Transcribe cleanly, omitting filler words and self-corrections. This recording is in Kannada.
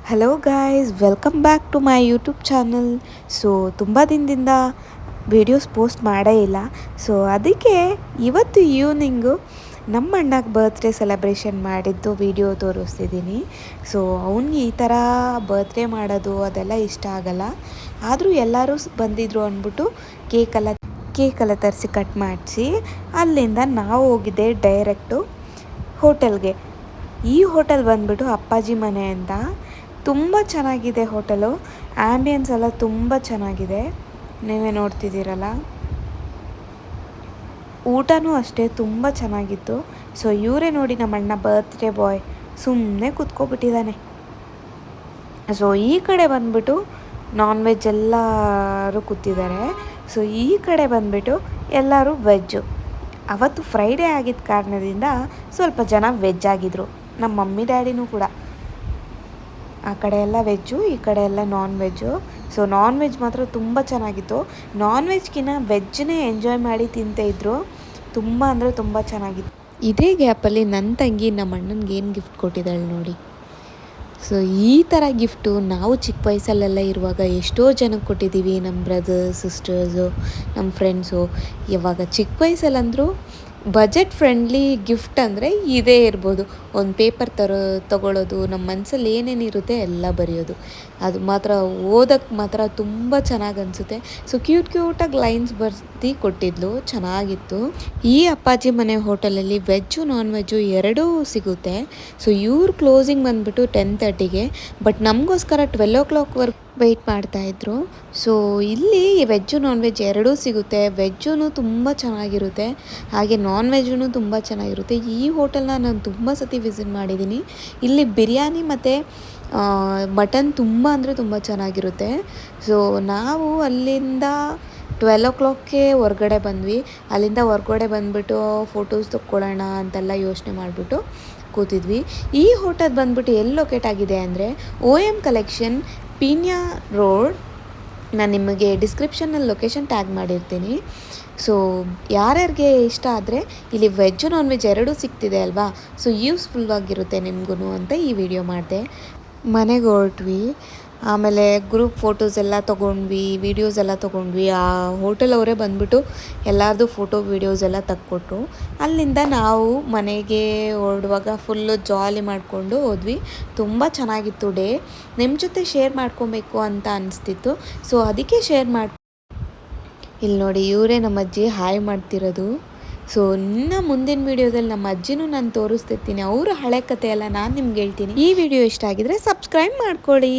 Hello guys, welcome back to my YouTube channel. So ತುಂಬ ದಿನದಿಂದ ವೀಡಿಯೋಸ್ ಪೋಸ್ಟ್ ಮಾಡೇ ಇಲ್ಲ. ಸೊ ಅದಕ್ಕೆ ಇವತ್ತು ಈವ್ನಿಂಗು ನಮ್ಮ ಅಣ್ಣಗೆ ಬರ್ತ್ಡೇ ಸೆಲೆಬ್ರೇಷನ್ ಮಾಡಿದ್ದು ವೀಡಿಯೋ ತೋರಿಸ್ತಿದ್ದೀನಿ. ಸೊ ಅವ್ನಿಗೆ ಈ ಥರ ಬರ್ತ್ಡೇ ಮಾಡೋದು ಅದೆಲ್ಲ ಇಷ್ಟ ಆಗಲ್ಲ. ಆದರೂ ಎಲ್ಲರೂ ಬಂದಿದ್ರು ಅಂದ್ಬಿಟ್ಟು ಕೇಕೆಲ್ಲ ತರಿಸಿ ಕಟ್ ಮಾಡಿಸಿ ಅಲ್ಲಿಂದ ನಾವು ಹೋಗಿದ್ದೆ ಡೈರೆಕ್ಟು ಹೋಟೆಲ್ಗೆ. ಈ ಹೋಟೆಲ್ ಬಂದ್ಬಿಟ್ಟು ಅಪ್ಪಾಜಿ ಮನೆ ಅಂತ. ತುಂಬ ಚೆನ್ನಾಗಿದೆ ಹೋಟೆಲು. ಆ್ಯಂಬಿಯನ್ಸ್ ಎಲ್ಲ ತುಂಬ ಚೆನ್ನಾಗಿದೆ, ನೀವೇ ನೋಡ್ತಿದ್ದೀರಲ್ಲ. ಊಟನೂ ಅಷ್ಟೇ ತುಂಬ ಚೆನ್ನಾಗಿತ್ತು. ಸೊ ಇವರೇ ನೋಡಿ ನಮ್ಮ ಅಣ್ಣ ಬರ್ತ್ಡೇ ಬಾಯ್, ಸುಮ್ಮನೆ ಕೂತ್ಕೊಬಿಟ್ಟಿದ್ದಾನೆ. ಸೊ ಈ ಕಡೆ ಬಂದ್ಬಿಟ್ಟು ನಾನ್ ವೆಜ್ ಎಲ್ಲರೂ ಕೂತಿದ್ದಾರೆ. ಸೊ ಈ ಕಡೆ ಬಂದ್ಬಿಟ್ಟು ಎಲ್ಲರೂ ವೆಜ್ಜು. ಅವತ್ತು ಫ್ರೈಡೇ ಆಗಿದ್ದ ಕಾರಣದಿಂದ ಸ್ವಲ್ಪ ಜನ ವೆಜ್ ಆಗಿದ್ರು. ನಮ್ಮ ಮಮ್ಮಿ ಡ್ಯಾಡಿನೂ ಕೂಡ ಆ ಕಡೆ ಎಲ್ಲ ವೆಜ್ಜು, ಈ ಕಡೆ ಎಲ್ಲ non veg. So non veg ಮಾತ್ರ ತುಂಬ ಚೆನ್ನಾಗಿತ್ತು. ನಾನ್ ವೆಜ್ಗಿನ್ನ ವೆಜ್ಜನ್ನೇ ಎಂಜಾಯ್ ಮಾಡಿ ತಿಂತಾಯಿದ್ರು. ತುಂಬ ಅಂದರೆ ತುಂಬ ಚೆನ್ನಾಗಿತ್ತು. ಇದೇ ಗ್ಯಾಪಲ್ಲಿ ನನ್ನ ತಂಗಿ ನಮ್ಮ ಅಣ್ಣನಿಗೆ ಏನು ಗಿಫ್ಟ್ ಕೊಟ್ಟಿದ್ದಾಳೆ ನೋಡಿ. ಸೊ ಈ ಥರ ಗಿಫ್ಟು ನಾವು ಚಿಕ್ಕ ವಯಸ್ಸಲ್ಲೆಲ್ಲ ಇರುವಾಗ ಎಷ್ಟೋ ಜನಕ್ಕೆ ಕೊಟ್ಟಿದ್ದೀವಿ. ನಮ್ಮ ಬ್ರದರ್ಸ್, ಸಿಸ್ಟರ್ಸು, ನಮ್ಮ ಫ್ರೆಂಡ್ಸು. ಇವಾಗ ಚಿಕ್ಕ ವಯಸ್ಸಲ್ಲಂದರೂ ಬಜೆಟ್ ಫ್ರೆಂಡ್ಲಿ ಗಿಫ್ಟ್ ಅಂದರೆ ಇದೇ ಇರ್ಬೋದು. ಒಂದು ಪೇಪರ್ ತಗೊಳ್ಳೋದು, ನಮ್ಮ ಮನಸ್ಸಲ್ಲಿ ಏನೇನಿರುತ್ತೆ ಎಲ್ಲ ಬರೆಯೋದು. ಅದು ಮಾತ್ರ ಓದೋಕ್ಕೆ ಮಾತ್ರ ತುಂಬ ಚೆನ್ನಾಗಿ ಅನಿಸುತ್ತೆ. ಸೊ ಕ್ಯೂಟಾಗಿ ಲೈನ್ಸ್ ಬರ್ದು ಕೊಟ್ಟಿದ್ಲು, ಚೆನ್ನಾಗಿತ್ತು. ಈ ಅಪ್ಪಾಜಿ ಮನೆ ಹೋಟೆಲಲ್ಲಿ ವೆಜ್ಜು ನಾನ್ ವೆಜ್ಜು ಎರಡೂ ಸಿಗುತ್ತೆ. ಸೊ ಇವ್ರು ಕ್ಲೋಸಿಂಗ್ ಬಂದುಬಿಟ್ಟು 10:30ಗೆ, ಬಟ್ ನಮಗೋಸ್ಕರ 12 o'clock ವೆಯ್ಟ್ ಮಾಡ್ತಾಯಿದ್ರು. ಸೊ ಇಲ್ಲಿ ವೆಜ್ಜು ನಾನ್ ವೆಜ್ ಎರಡೂ ಸಿಗುತ್ತೆ. ವೆಜ್ಜೂ ತುಂಬ ಚೆನ್ನಾಗಿರುತ್ತೆ, ಹಾಗೆ ನಾನ್ ವೆಜ್ಜೂ ತುಂಬ ಚೆನ್ನಾಗಿರುತ್ತೆ. ಈ ಹೋಟೆಲ್ನ ನಾನು ತುಂಬ ಸತಿ ವಿಸಿಟ್ ಮಾಡಿದ್ದೀನಿ. ಇಲ್ಲಿ ಬಿರಿಯಾನಿ ಮತ್ತು ಮಟನ್ ತುಂಬ ಅಂದರೆ ತುಂಬ ಚೆನ್ನಾಗಿರುತ್ತೆ. ಸೊ ನಾವು ಅಲ್ಲಿಂದ 12 o'clockಗೆ ಹೊರಗಡೆ ಬಂದ್ವಿ. ಅಲ್ಲಿಂದ ಹೊರಗಡೆ ಬಂದುಬಿಟ್ಟು ಫೋಟೋಸ್ ತಕ್ಕೊಳ್ಳೋಣ ಅಂತೆಲ್ಲ ಯೋಚನೆ ಮಾಡಿಬಿಟ್ಟು ಕೂತಿದ್ವಿ. ಈ ಹೋಟೆಲ್ ಬಂದುಬಿಟ್ಟು ಎಲ್ಲಿ ಲೊಕೇಟ್ ಆಗಿದೆ ಅಂದರೆ OM ಕಲೆಕ್ಷನ್, ಪೀಣ್ಯ ರೋಡ್. ನಾನು ನಿಮಗೆ ಡಿಸ್ಕ್ರಿಪ್ಷನಲ್ಲಿ ಲೊಕೇಶನ್ ಟ್ಯಾಗ್ ಮಾಡಿರ್ತೀನಿ. ಸೊ ಯಾರ್ಯಾರಿಗೆ ಇಷ್ಟ ಆದರೆ ಇಲ್ಲಿ ವೆಜ್ಜು ನಾನ್ ವೆಜ್ ಎರಡೂ ಸಿಗ್ತಿದೆ ಅಲ್ವಾ. ಸೊ ಯೂಸ್ಫುಲ್ ಆಗಿರುತ್ತೆ ನಿಮಗೂ ಅಂತ ಈ ವಿಡಿಯೋ ಮಾಡಿದೆ. ಮನೆಗೆ ಹೊರಟ್ವಿ. ಆಮೇಲೆ ಗ್ರೂಪ್ ಫೋಟೋಸ್ ಎಲ್ಲ ತೊಗೊಂಡ್ವಿ, ವೀಡಿಯೋಸ್ ಎಲ್ಲ ತೊಗೊಂಡ್ವಿ. ಆ ಹೋಟೆಲ್ ಅವರೇ ಬಂದುಬಿಟ್ಟು ಎಲ್ಲರದು ಫೋಟೋ ವೀಡಿಯೋಸ್ ಎಲ್ಲ ತೆಕ್ಕೊಟ್ರು. ಅಲ್ಲಿಂದ ನಾವು ಮನೆಗೆ ಹೊರಡುವಾಗ ಫುಲ್ಲು ಜಾಲಿ ಮಾಡಿಕೊಂಡು ಹೋದ್ವಿ. ತುಂಬ ಚೆನ್ನಾಗಿತ್ತು ಡೇ. ನಿಮ್ಮ ಜೊತೆ ಶೇರ್ ಮಾಡ್ಕೊಬೇಕು ಅಂತ ಅನಿಸ್ತಿತ್ತು. ಸೊ ಅದಕ್ಕೆ ಶೇರ್ ಇಲ್ಲಿ ನೋಡಿ, ಇವರೇ ನಮ್ಮ ಅಜ್ಜಿ ಹಾಯ್ ಮಾಡ್ತಿರೋದು. ಸೊ ಇನ್ನು ಮುಂದಿನ ವೀಡಿಯೋದಲ್ಲಿ ನಮ್ಮ ಅಜ್ಜಿನೂ ನಾನು ತೋರಿಸ್ತಿರ್ತೀನಿ. ಅವರು ಹಳೆ ಕಥೆ ಎಲ್ಲ ನಾನು ನಿಮ್ಗೆ ಹೇಳ್ತೀನಿ. ಈ ವಿಡಿಯೋ ಇಷ್ಟ ಆಗಿದ್ರೆ ಸಬ್ಸ್ಕ್ರೈಬ್ ಮಾಡ್ಕೊಳ್ಳಿ.